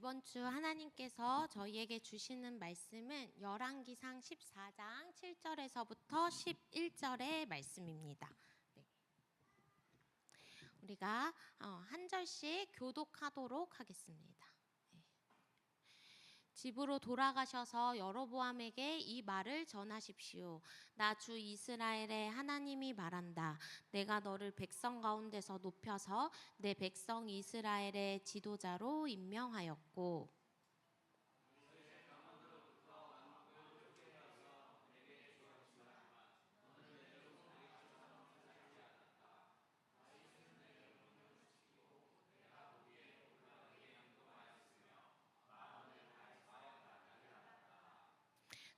이번 주 하나님께서 저희에게 주시는 말씀은 열왕기상 14장 7절에서부터 11절의 말씀입니다. 네. 우리가 한 절씩 교독하도록 하겠습니다. 네. 집으로 돌아가셔서 여로보암에게 이 말을 전하십시오. 나 주 이스라엘의 하나님이 말한다. 내가 너를 백성 가운데서 높여서 내 백성 이스라엘의 지도자로 임명하였고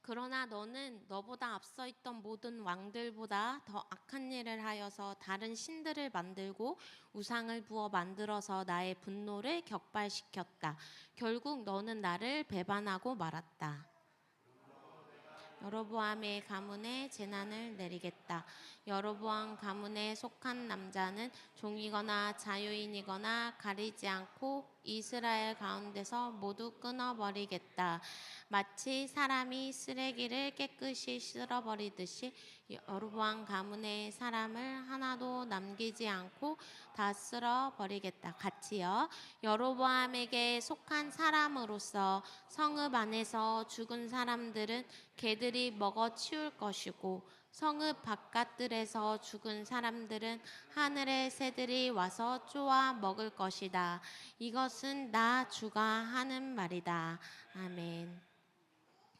그러나 너는 너보다 앞서 있던 모든 왕들보다 더 악한 일을 하여서 다른 신들을 만들고 우상을 부어 만들어서 나의 분노를 격발시켰다. 결국 너는 나를 배반하고 말았다. 여로보암의 가문에 재난을 내리겠다. 여로보암 가문에 속한 남자는 종이거나 자유인이거나 가리지 않고 이스라엘 가운데서 모두 끊어버리겠다. 마치 사람이 쓰레기를 깨끗이 쓸어버리듯이 여로보암 가문의 사람을 하나도 남기지 않고 다 쓸어버리겠다. 같이요. 여로보암에게 속한 사람으로서 성읍 안에서 죽은 사람들은 개들이 먹어 치울 것이고 성읍 바깥들에서 죽은 사람들은 하늘의 새들이 와서 쪼아 먹을 것이다. 이것은 나 주가 하는 말이다. 아멘.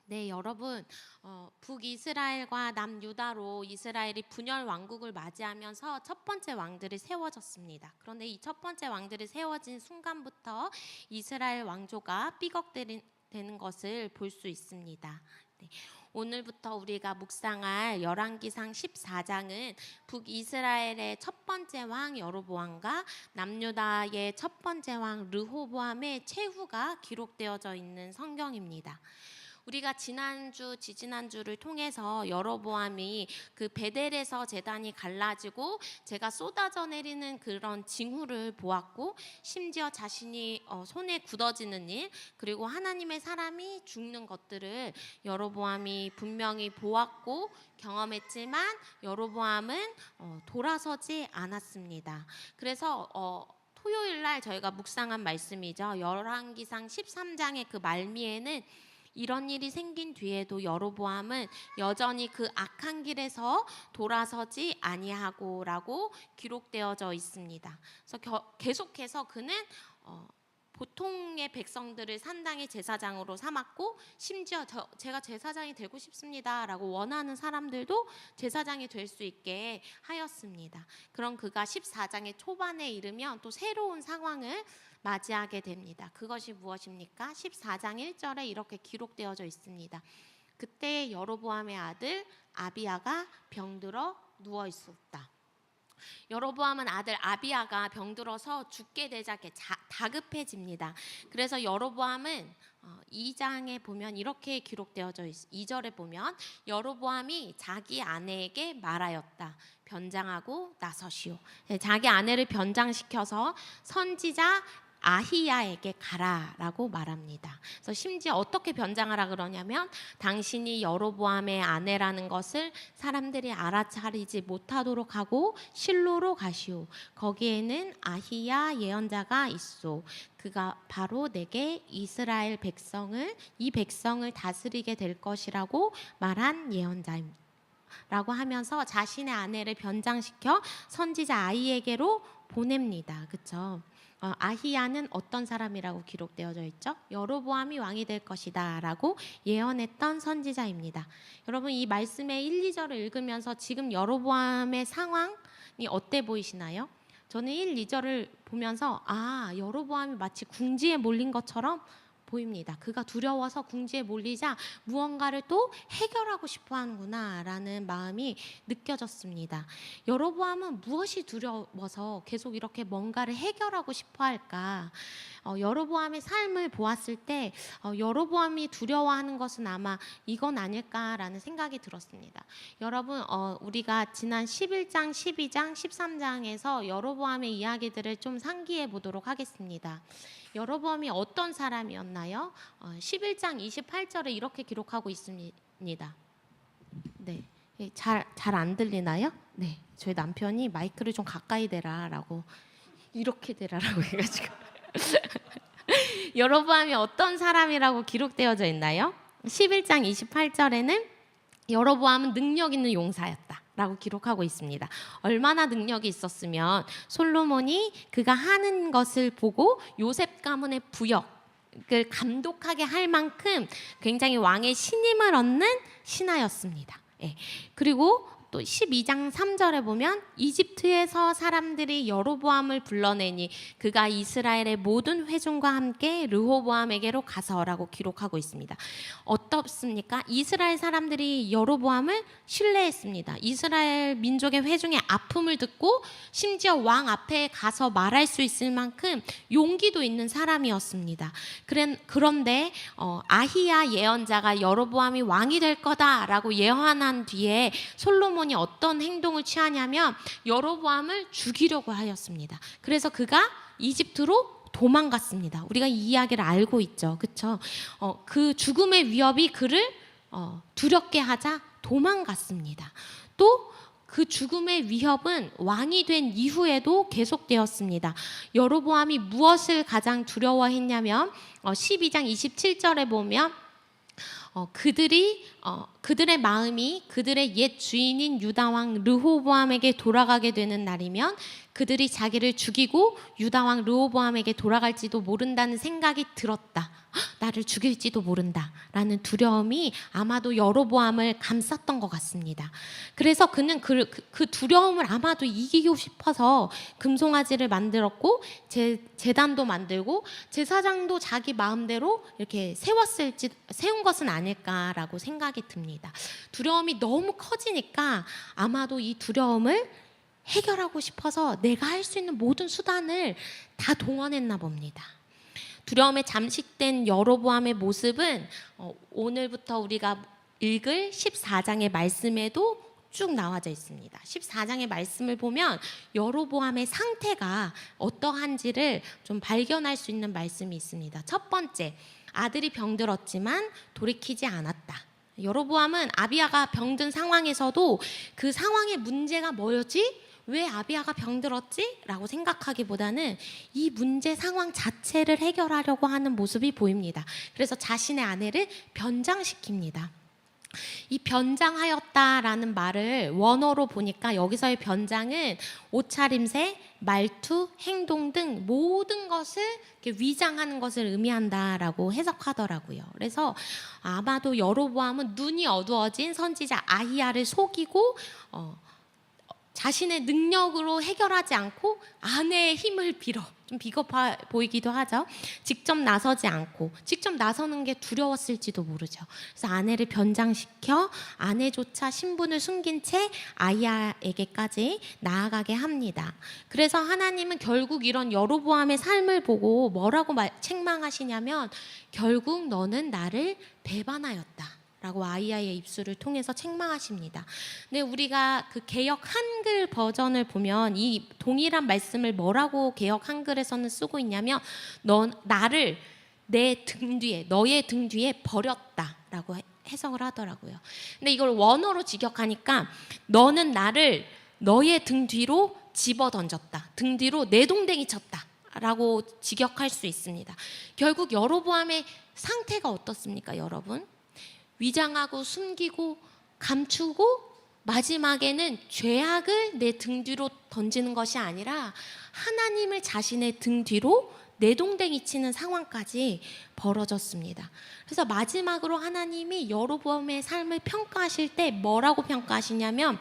네, 여러분, 북이스라엘과 남유다로 이스라엘이 분열 왕국을 맞이하면서 첫 번째 왕들이 세워졌습니다. 그런데 이 첫 번째 왕들이 세워진 순간부터 이스라엘 왕조가 삐걱대는 것을 볼 수 있습니다. 네, 오늘부터 우리가 묵상할 열왕기상 14장은 북이스라엘의 첫 번째 왕 여로보암과 남유다의 첫 번째 왕 르호보암의 최후가 기록되어져 있는 성경입니다. 우리가 지난주, 지지난주를 통해서 여로보암이 그 베델에서 제단이 갈라지고 제가 쏟아져 내리는 그런 징후를 보았고 심지어 자신이 손에 굳어지는 일 그리고 하나님의 사람이 죽는 것들을 여로보암이 분명히 보았고 경험했지만 여로보암은 돌아서지 않았습니다. 그래서 토요일 날 저희가 묵상한 말씀이죠. 열왕기상 13장의 그 말미에는 이런 일이 생긴 뒤에도 여로보암은 여전히 그 악한 길에서 돌아서지 아니하고라고 기록되어져 있습니다. 그래서 계속해서 그는 보통의 백성들을 산당의 제사장으로 삼았고 심지어 제가 제사장이 되고 싶습니다라고 원하는 사람들도 제사장이 될 수 있게 하였습니다. 그런 그가 14장의 초반에 이르면 또 새로운 상황을 맞이하게 됩니다. 그것이 무엇입니까? 14장 1절에 이렇게 기록되어져 있습니다. 그때 여로보암의 아들 아비야가 병들어 누워 있었다. 여로보암은 아들 아비야가 병들어서 죽게 되자 다급해집니다. 그래서 여로보암은 2장에 보면 이렇게 기록되어져 있습니다. 2절에 보면 여로보암이 자기 아내에게 말하였다. 변장하고 나서시오. 자기 아내를 변장시켜서 선지자 아히야에게 가라라고 말합니다. 그래서 심지어 어떻게 변장하라 그러냐면 당신이 여로보암의 아내라는 것을 사람들이 알아차리지 못하도록 하고 실로로 가시오. 거기에는 아히야 예언자가 있소. 그가 바로 내게 이스라엘 이 백성을 다스리게 될 것이라고 말한 예언자입니다. 라고 하면서 자신의 아내를 변장시켜 선지자 아히에게로 보냅니다. 그렇죠? 아히야는 어떤 사람이라고 기록되어져 있죠? 여로보암이 왕이 될 것이다 라고 예언했던 선지자입니다. 여러분 이 말씀의 1, 2절을 읽으면서 지금 여로보암의 상황이 어때 보이시나요? 저는 1, 2절을 보면서 여로보암이 마치 궁지에 몰린 것처럼 보입니다. 그가 두려워서 궁지에 몰리자 무언가를 또 해결하고 싶어 하는구나 라는 마음이 느껴졌습니다. 여로보암은 무엇이 두려워서 계속 이렇게 뭔가를 해결하고 싶어 할까? 여로보암의 삶을 보았을 때 여로보암이 두려워하는 것은 아마 이건 아닐까라는 생각이 들었습니다. 여러분 우리가 지난 11장, 12장, 13장에서 여로보암의 이야기들을 좀 상기해 보도록 하겠습니다. 여로보암이 어떤 사람이었나요? 11장 28절에 이렇게 기록하고 있습니다. 네, 잘 안 들리나요? 네, 저희 남편이 마이크를 좀 가까이 대라라고 이렇게 대라라고 해가지고 여로보암이 어떤 사람이라고 기록되어져 있나요? 11장 28절에는 여로보암은 능력 있는 용사였다 라고 기록하고 있습니다. 얼마나 능력이 있었으면 솔로몬이 그가 하는 것을 보고 요셉 가문의 부역을 감독하게 할 만큼 굉장히 왕의 신임을 얻는 신하였습니다. 예. 그리고 또 12장 3절에 보면 이집트에서 사람들이 여로보암을 불러내니 그가 이스라엘의 모든 회중과 함께 르호보암에게로 가서라고 기록하고 있습니다. 어떻습니까? 이스라엘 사람들이 여로보암을 신뢰했습니다. 이스라엘 민족의 회중의 아픔을 듣고 심지어 왕 앞에 가서 말할 수 있을 만큼 용기도 있는 사람이었습니다. 그런데 아히야 예언자가 여로보암이 왕이 될 거다라고 예언한 뒤에 솔로몬이 어떤 행동을 취하냐면 여로보암을 죽이려고 하였습니다. 그래서 그가 이집트로 도망갔습니다. 우리가 이 이야기를 알고 있죠. 그렇죠? 그 죽음의 위협이 그를 두렵게 하자 도망갔습니다. 또 그 죽음의 위협은 왕이 된 이후에도 계속되었습니다. 여로보암이 무엇을 가장 두려워했냐면 12장 27절에 보면 그들의 마음이 그들의 옛 주인인 유다왕 르호보암에게 돌아가게 되는 날이면 그들이 자기를 죽이고 유다왕 르호보암에게 돌아갈지도 모른다는 생각이 들었다. 나를 죽일지도 모른다 라는 두려움이 아마도 여로보암을 감쌌던 것 같습니다. 그래서 그는 그 두려움을 아마도 이기고 싶어서 금송아지를 만들었고 제단도 만들고 제사장도 자기 마음대로 이렇게 세운 것은 아닐까라고 생각이 듭니다. 두려움이 너무 커지니까 아마도 이 두려움을 해결하고 싶어서 내가 할 수 있는 모든 수단을 다 동원했나 봅니다. 두려움에 잠식된 여로보암의 모습은 오늘부터 우리가 읽을 14장의 말씀에도 쭉 나와져 있습니다. 14장의 말씀을 보면 여로보암의 상태가 어떠한지를 좀 발견할 수 있는 말씀이 있습니다. 첫 번째, 아들이 병들었지만 돌이키지 않았다. 여로보암은 아비야가 병든 상황에서도 그 상황의 문제가 뭐였지? 왜 아비야가 병들었지? 라고 생각하기보다는 이 문제 상황 자체를 해결하려고 하는 모습이 보입니다. 그래서 자신의 아내를 변장시킵니다. 이 변장하였다라는 말을 원어로 보니까 여기서의 변장은 옷차림새, 말투, 행동 등 모든 것을 이렇게 위장하는 것을 의미한다라고 해석하더라고요. 그래서 아마도 여로보암은 눈이 어두워진 선지자 아히야를 속이고 자신의 능력으로 해결하지 않고 아내의 힘을 빌어, 좀 비겁해 보이기도 하죠. 직접 나서지 않고, 직접 나서는 게 두려웠을지도 모르죠. 그래서 아내를 변장시켜 아내조차 신분을 숨긴 채 아히야에게까지 나아가게 합니다. 그래서 하나님은 결국 이런 여로보암의 삶을 보고 뭐라고 책망하시냐면 결국 너는 나를 배반하였다 라고 아히야의 입술을 통해서 책망하십니다. 근데 우리가 그 개역 한글 버전을 보면 이 동일한 말씀을 뭐라고 개역 한글에서는 쓰고 있냐면 나를 내 등 뒤에, 너의 등 뒤에 버렸다라고 해석을 하더라고요. 근데 이걸 원어로 직역하니까 너는 나를 너의 등 뒤로 집어 던졌다. 등 뒤로 내동댕이 쳤다. 라고 직역할 수 있습니다. 결국 여로보암의 상태가 어떻습니까, 여러분? 위장하고 숨기고 감추고 마지막에는 죄악을 내 등 뒤로 던지는 것이 아니라 하나님을 자신의 등 뒤로 내동댕이 치는 상황까지 벌어졌습니다. 그래서 마지막으로 하나님이 여로보암의 삶을 평가하실 때 뭐라고 평가하시냐면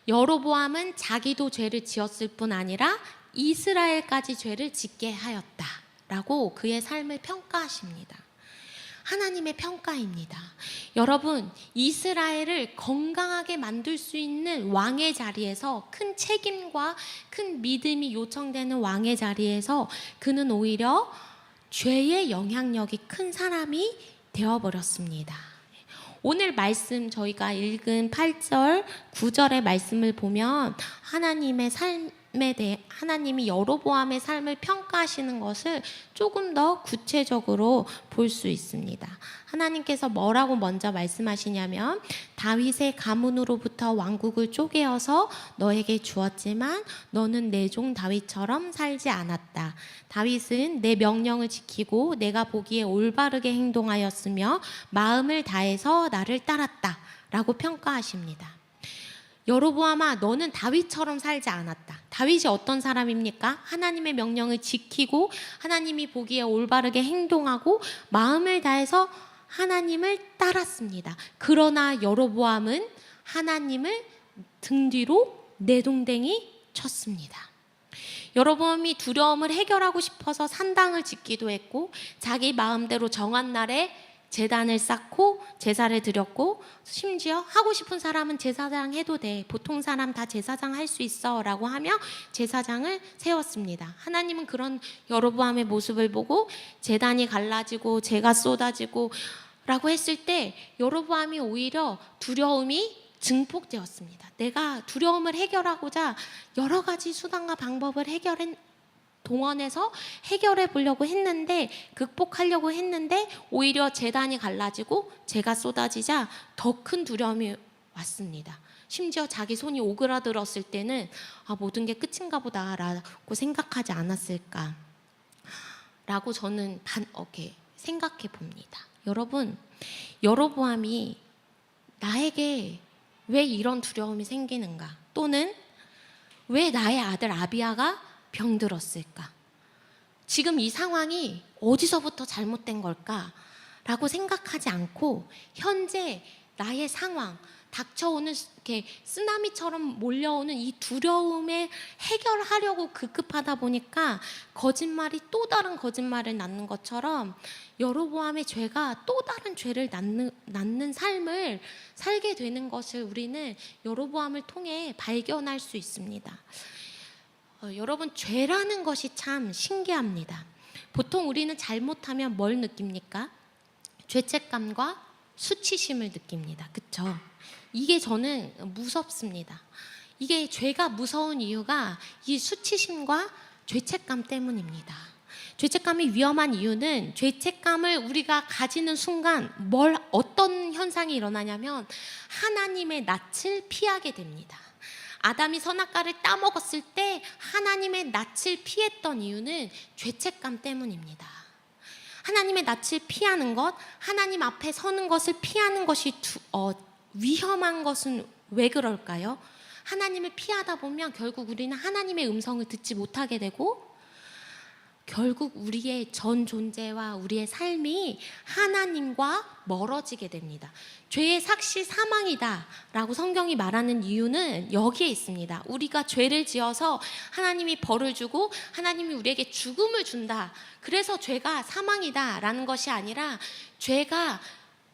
여로보암은 자기도 죄를 지었을 뿐 아니라 이스라엘까지 죄를 짓게 하였다라고 그의 삶을 평가하십니다. 하나님의 평가입니다. 여러분, 이스라엘을 건강하게 만들 수 있는 왕의 자리에서 큰 책임과 큰 믿음이 요청되는 왕의 자리에서 그는 오히려 죄의 영향력이 큰 사람이 되어버렸습니다. 오늘 말씀 저희가 읽은 8절, 9절의 말씀을 보면 하나님의 삶을 대해 하나님이 여로보암의 삶을 평가하시는 것을 조금 더 구체적으로 볼 수 있습니다. 하나님께서 뭐라고 먼저 말씀하시냐면 다윗의 가문으로부터 왕국을 쪼개어서 너에게 주었지만 너는 내 종 다윗처럼 살지 않았다. 다윗은 내 명령을 지키고 내가 보기에 올바르게 행동하였으며 마음을 다해서 나를 따랐다 라고 평가하십니다. 여로보암아, 너는 다윗처럼 살지 않았다. 다윗이 어떤 사람입니까? 하나님의 명령을 지키고 하나님이 보기에 올바르게 행동하고 마음을 다해서 하나님을 따랐습니다. 그러나 여로보암은 하나님을 등 뒤로 내동댕이 쳤습니다. 여로보암이 두려움을 해결하고 싶어서 산당을 짓기도 했고 자기 마음대로 정한 날에 제단을 쌓고 제사를 드렸고 심지어 하고 싶은 사람은 제사장 해도 돼. 보통 사람 다 제사장 할 수 있어 라고 하며 제사장을 세웠습니다. 하나님은 그런 여로보암의 모습을 보고 제단이 갈라지고 재가 쏟아지고 라고 했을 때 여로보암이 오히려 두려움이 증폭되었습니다. 내가 두려움을 해결하고자 여러 가지 수단과 방법을 동원해서 해결해 보려고 했는데 극복하려고 했는데 오히려 제단이 갈라지고 재가 쏟아지자 더 큰 두려움이 왔습니다. 심지어 자기 손이 오그라들었을 때는 모든 게 끝인가 보다 라고 생각하지 않았을까 라고 저는 생각해 봅니다. 여러분, 여로보암이 나에게 왜 이런 두려움이 생기는가, 또는 왜 나의 아들 아비야가 병들었을까? 지금 이 상황이 어디서부터 잘못된 걸까? 라고 생각하지 않고 현재 나의 상황, 닥쳐오는 이렇게 쓰나미처럼 몰려오는 이 두려움에 해결하려고 급급하다 보니까 거짓말이 또 다른 거짓말을 낳는 것처럼 여로보암의 죄가 또 다른 죄를 낳는 삶을 살게 되는 것을 우리는 여로보암을 통해 발견할 수 있습니다. 여러분, 죄라는 것이 참 신기합니다. 보통 우리는 잘못하면 뭘 느낍니까? 죄책감과 수치심을 느낍니다. 그쵸? 이게 저는 무섭습니다. 이게 죄가 무서운 이유가 이 수치심과 죄책감 때문입니다. 죄책감이 위험한 이유는 죄책감을 우리가 가지는 순간 어떤 현상이 일어나냐면 하나님의 낯을 피하게 됩니다. 아담이 선악과를 따먹었을 때 하나님의 낯을 피했던 이유는 죄책감 때문입니다. 하나님의 낯을 피하는 것, 하나님 앞에 서는 것을 피하는 것이 위험한 것은 왜 그럴까요? 하나님을 피하다 보면 결국 우리는 하나님의 음성을 듣지 못하게 되고 결국 우리의 전 존재와 우리의 삶이 하나님과 멀어지게 됩니다. 죄의 삭시 사망이다 라고 성경이 말하는 이유는 여기에 있습니다. 우리가 죄를 지어서 하나님이 벌을 주고 하나님이 우리에게 죽음을 준다, 그래서 죄가 사망이다 라는 것이 아니라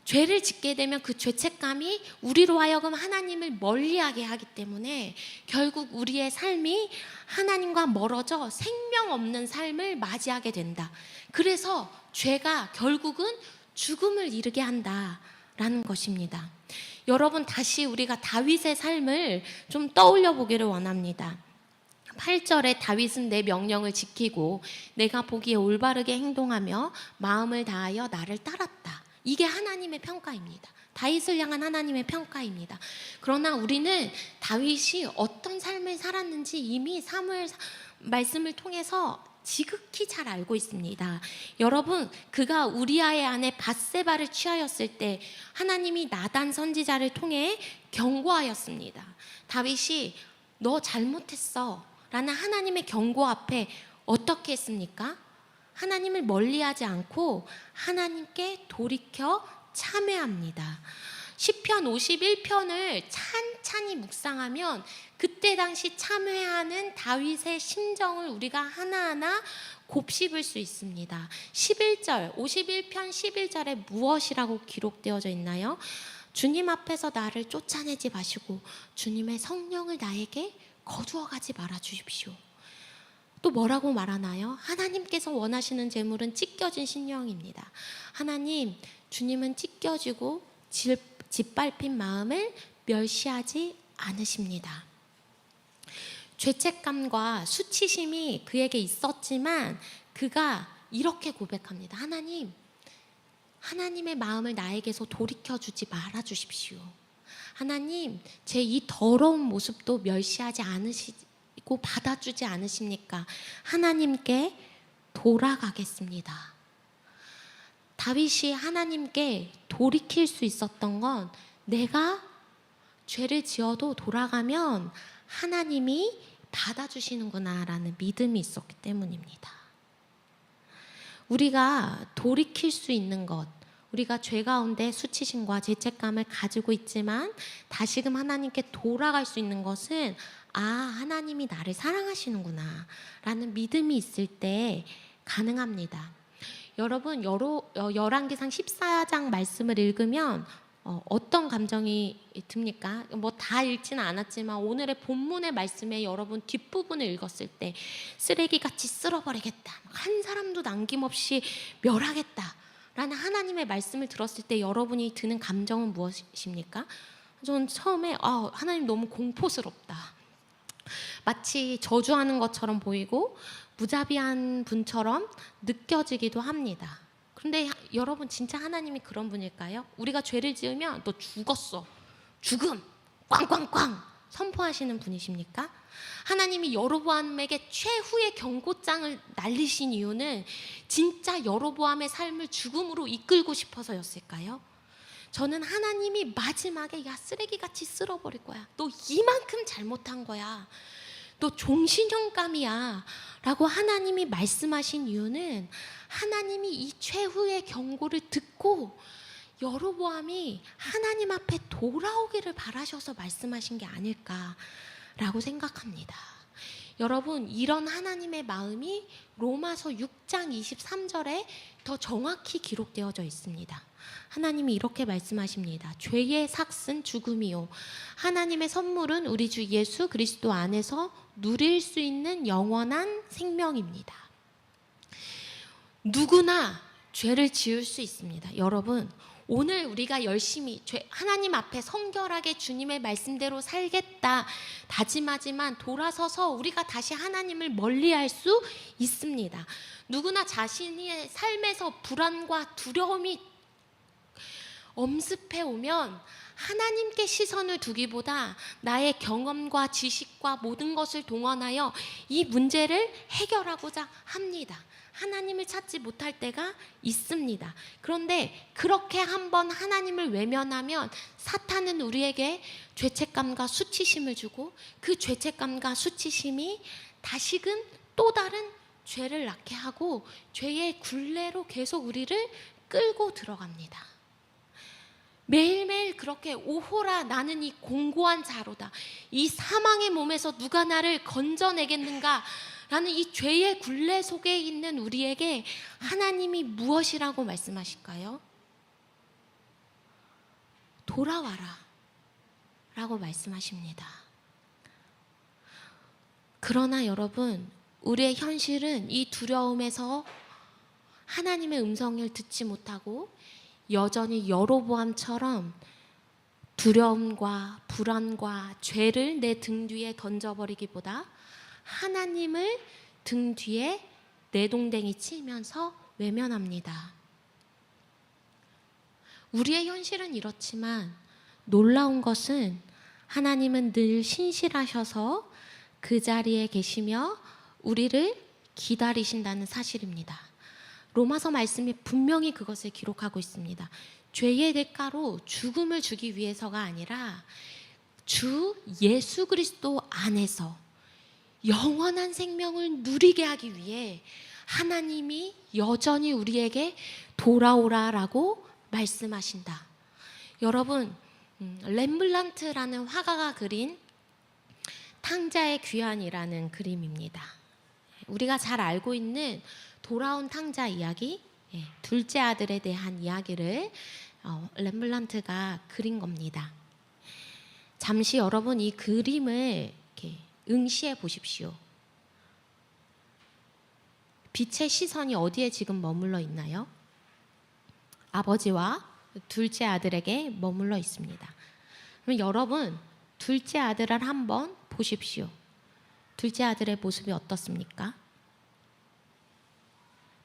죄를 짓게 되면 그 죄책감이 우리로 하여금 하나님을 멀리하게 하기 때문에 결국 우리의 삶이 하나님과 멀어져 생명 없는 삶을 맞이하게 된다. 그래서 죄가 결국은 죽음을 이르게 한다라는 것입니다. 여러분, 다시 우리가 다윗의 삶을 좀 떠올려 보기를 원합니다. 8절에 다윗은 내 명령을 지키고 내가 보기에 올바르게 행동하며 마음을 다하여 나를 따랐다. 이게 하나님의 평가입니다. 다윗을 향한 하나님의 평가입니다. 그러나 우리는 다윗이 어떤 삶을 살았는지 이미 사무엘 말씀을 통해서 지극히 잘 알고 있습니다. 여러분, 그가 우리아의 아내 밧세바를 취하였을 때 하나님이 나단 선지자를 통해 경고하였습니다. 다윗이 너 잘못했어 라는 하나님의 경고 앞에 어떻게 했습니까? 하나님을 멀리하지 않고 하나님께 돌이켜 참회합니다. 시편 51편을 찬찬히 묵상하면 그때 당시 참회하는 다윗의 심정을 우리가 하나하나 곱씹을 수 있습니다. 51편 11절에 무엇이라고 기록되어져 있나요? 주님 앞에서 나를 쫓아내지 마시고 주님의 성령을 나에게 거두어가지 말아 주십시오. 또 뭐라고 말하나요? 하나님께서 원하시는 제물은 찢겨진 심령입니다. 하나님, 주님은 찢겨지고 짓밟힌 마음을 멸시하지 않으십니다. 죄책감과 수치심이 그에게 있었지만 그가 이렇게 고백합니다. 하나님의 마음을 나에게서 돌이켜주지 말아주십시오. 하나님, 제 이 더러운 모습도 멸시하지 않으시고 받아주지 않으십니까? 하나님께 돌아가겠습니다. 다윗이 하나님께 돌이킬 수 있었던 건 내가 죄를 지어도 돌아가면 하나님이 받아주시는구나 라는 믿음이 있었기 때문입니다. 우리가 돌이킬 수 있는 것, 우리가 죄 가운데 수치심과 죄책감을 가지고 있지만 다시금 하나님께 돌아갈 수 있는 것은 하나님이 나를 사랑하시는구나 라는 믿음이 있을 때 가능합니다. 여러분, 열왕기상 14장 말씀을 읽으면 어떤 감정이 듭니까? 뭐 다 읽지는 않았지만 오늘의 본문의 말씀에 여러분 뒷부분을 읽었을 때 쓰레기같이 쓸어버리겠다, 한 사람도 남김없이 멸하겠다 라는 하나님의 말씀을 들었을 때 여러분이 드는 감정은 무엇입니까? 저는 처음에 하나님 너무 공포스럽다, 마치 저주하는 것처럼 보이고 무자비한 분처럼 느껴지기도 합니다. 그런데 여러분, 진짜 하나님이 그런 분일까요? 우리가 죄를 지으면 너 죽었어, 죽음, 꽝꽝꽝 선포하시는 분이십니까? 하나님이 여로보암에게 최후의 경고장을 날리신 이유는 진짜 여로보암의 삶을 죽음으로 이끌고 싶어서였을까요? 저는 하나님이 마지막에 쓰레기같이 쓸어버릴 거야, 너 이만큼 잘못한 거야, 너 종신형감이야 라고 하나님이 말씀하신 이유는 하나님이 이 최후의 경고를 듣고 여로보암이 하나님 앞에 돌아오기를 바라셔서 말씀하신 게 아닐까라고 생각합니다. 여러분, 이런 하나님의 마음이 로마서 6장 23절에 더 정확히 기록되어져 있습니다. 하나님이 이렇게 말씀하십니다. 죄의 삭은 죽음이요, 하나님의 선물은 우리 주 예수 그리스도 안에서 누릴 수 있는 영원한 생명입니다. 누구나 죄를 지을 수 있습니다. 여러분, 오늘 우리가 열심히 하나님 앞에 성결하게 주님의 말씀대로 살겠다 다짐하지만 돌아서서 우리가 다시 하나님을 멀리할 수 있습니다. 누구나 자신의 삶에서 불안과 두려움이 엄습해 오면 하나님께 시선을 두기보다 나의 경험과 지식과 모든 것을 동원하여 이 문제를 해결하고자 합니다. 하나님을 찾지 못할 때가 있습니다. 그런데 그렇게 한번 하나님을 외면하면 사탄은 우리에게 죄책감과 수치심을 주고 그 죄책감과 수치심이 다시금 또 다른 죄를 낳게 하고 죄의 굴레로 계속 우리를 끌고 들어갑니다. 매일매일 그렇게 오호라 나는 이 공고한 자로다, 이 사망의 몸에서 누가 나를 건져내겠는가 라는 이 죄의 굴레 속에 있는 우리에게 하나님이 무엇이라고 말씀하실까요? 돌아와라 라고 말씀하십니다. 그러나 여러분, 우리의 현실은 이 두려움에서 하나님의 음성을 듣지 못하고 여전히 여로보암처럼 두려움과 불안과 죄를 내 등 뒤에 던져버리기보다 하나님을 등 뒤에 내동댕이 치면서 외면합니다. 우리의 현실은 이렇지만 놀라운 것은 하나님은 늘 신실하셔서 그 자리에 계시며 우리를 기다리신다는 사실입니다. 로마서 말씀이 분명히 그것을 기록하고 있습니다. 죄의 대가로 죽음을 주기 위해서가 아니라 주 예수 그리스도 안에서 영원한 생명을 누리게 하기 위해 하나님이 여전히 우리에게 돌아오라라고 말씀하신다. 여러분, 렘블란트라는 화가가 그린 탕자의 귀환이라는 그림입니다. 우리가 잘 알고 있는 돌아온 탕자 이야기, 둘째 아들에 대한 이야기를 렘블란트가 그린 겁니다. 잠시 여러분 이 그림을 이렇게 응시해 보십시오. 빛의 시선이 어디에 지금 머물러 있나요? 아버지와 둘째 아들에게 머물러 있습니다. 그럼 여러분 둘째 아들을 한번 보십시오. 둘째 아들의 모습이 어떻습니까?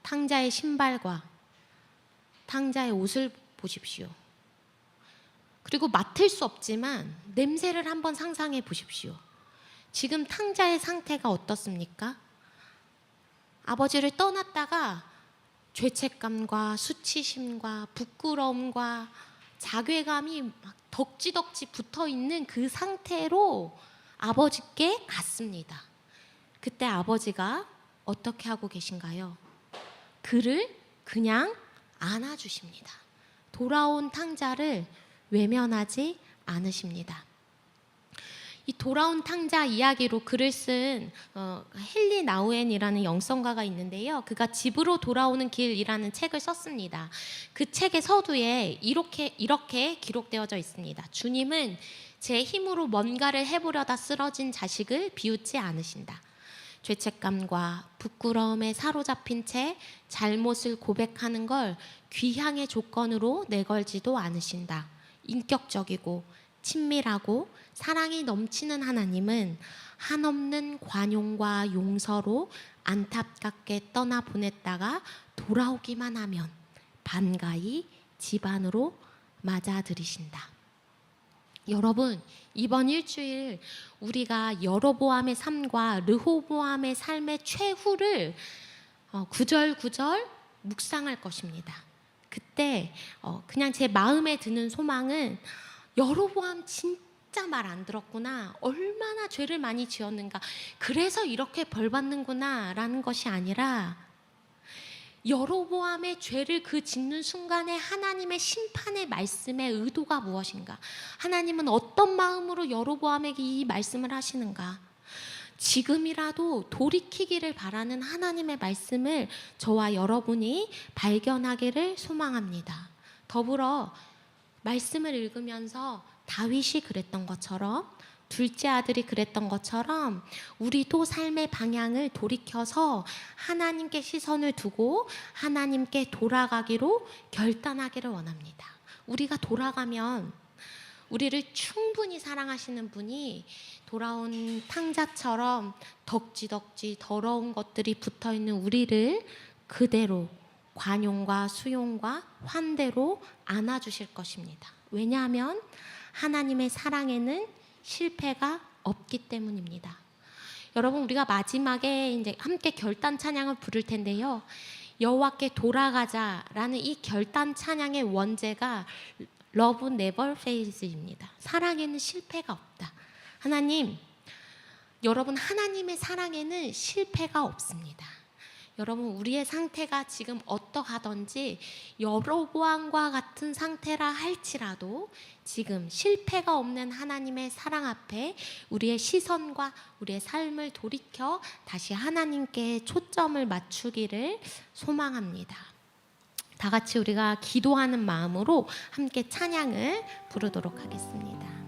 탕자의 신발과 탕자의 옷을 보십시오. 그리고 맡을 수 없지만 냄새를 한번 상상해 보십시오. 지금 탕자의 상태가 어떻습니까? 아버지를 떠났다가 죄책감과 수치심과 부끄러움과 자괴감이 막 덕지덕지 붙어 있는 그 상태로 아버지께 갔습니다. 그때 아버지가 어떻게 하고 계신가요? 그를 그냥 안아주십니다. 돌아온 탕자를 외면하지 않으십니다. 이 돌아온 탕자 이야기로 글을 쓴 헨리 나우엔이라는 영성가가 있는데요. 그가 집으로 돌아오는 길이라는 책을 썼습니다. 그 책의 서두에 이렇게 기록되어져 있습니다. 주님은 제 힘으로 뭔가를 해보려다 쓰러진 자식을 비웃지 않으신다. 죄책감과 부끄러움에 사로잡힌 채 잘못을 고백하는 걸 귀향의 조건으로 내걸지도 않으신다. 인격적이고 친밀하고 사랑이 넘치는 하나님은 한없는 관용과 용서로 안타깝게 떠나보냈다가 돌아오기만 하면 반가이 집안으로 맞아들이신다. 여러분, 이번 일주일 우리가 여로보암의 삶과 르호보암의 삶의 최후를 구절구절 묵상할 것입니다. 그때 그냥 제 마음에 드는 소망은 여로보암 진짜 말 안 들었구나, 얼마나 죄를 많이 지었는가, 그래서 이렇게 벌 받는구나 라는 것이 아니라 여로보암의 죄를 그 짓는 순간에 하나님의 심판의 말씀의 의도가 무엇인가, 하나님은 어떤 마음으로 여로보암에게 이 말씀을 하시는가, 지금이라도 돌이키기를 바라는 하나님의 말씀을 저와 여러분이 발견하기를 소망합니다. 더불어 말씀을 읽으면서 다윗이 그랬던 것처럼, 둘째 아들이 그랬던 것처럼 우리도 삶의 방향을 돌이켜서 하나님께 시선을 두고 하나님께 돌아가기로 결단하기를 원합니다. 우리가 돌아가면 우리를 충분히 사랑하시는 분이 돌아온 탕자처럼 덕지덕지 더러운 것들이 붙어있는 우리를 그대로 관용과 수용과 환대로 안아주실 것입니다. 왜냐하면 하나님의 사랑에는 실패가 없기 때문입니다. 여러분, 우리가 마지막에 이제 함께 결단 찬양을 부를 텐데요. 여호와께 돌아가자라는 이 결단 찬양의 원제가 Love never fails입니다. 사랑에는 실패가 없다. 하나님, 여러분, 하나님의 사랑에는 실패가 없습니다. 여러분, 우리의 상태가 지금 어떠하든지 여로보암과 같은 상태라 할지라도 지금 실패가 없는 하나님의 사랑 앞에 우리의 시선과 우리의 삶을 돌이켜 다시 하나님께 초점을 맞추기를 소망합니다. 다 같이 우리가 기도하는 마음으로 함께 찬양을 부르도록 하겠습니다.